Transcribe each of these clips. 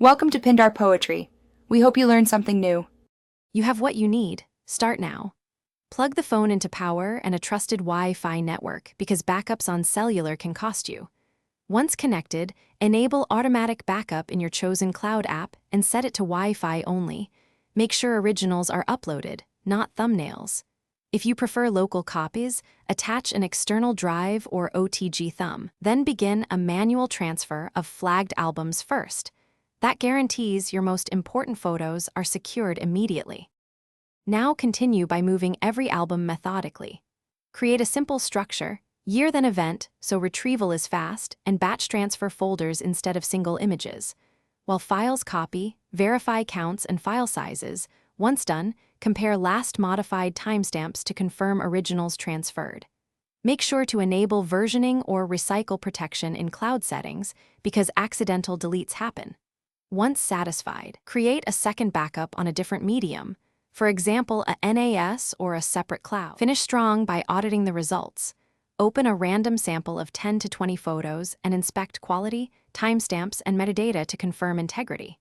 Welcome to Pindar Poetry. We hope you learned something new. You have what you need. Start now. Plug the phone into power and a trusted Wi-Fi network because backups on cellular can cost you. Once connected, enable automatic backup in your chosen cloud app and set it to Wi-Fi only. Make sure originals are uploaded, not thumbnails. If you prefer local copies, attach an external drive or OTG thumb. Then begin a manual transfer of flagged albums first. That guarantees your most important photos are secured immediately. Now continue by moving every album methodically. Create a simple structure, year then event so retrieval is fast, and batch transfer folders instead of single images. While files copy, verify counts and file sizes. Once done, compare last modified timestamps to confirm originals transferred. Make sure to enable versioning or recycle protection in cloud settings because accidental deletes happen. Once satisfied, create a second backup on a different medium, for example, a NAS or a separate cloud. Finish strong by auditing the results. Open a random sample of 10 to 20 photos and inspect quality, timestamps, and metadata to confirm integrity.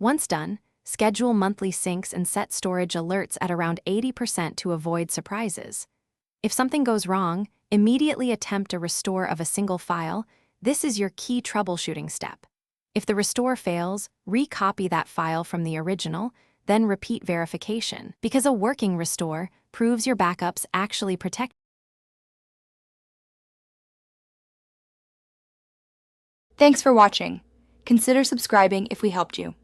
Once done, schedule monthly syncs and set storage alerts at around 80% to avoid surprises. If something goes wrong, immediately attempt a restore of a single file. This is your key troubleshooting step. If the restore fails, recopy that file from the original, then repeat verification, because a working restore proves your backups actually protect. Thanks for watching. Consider subscribing if we helped you.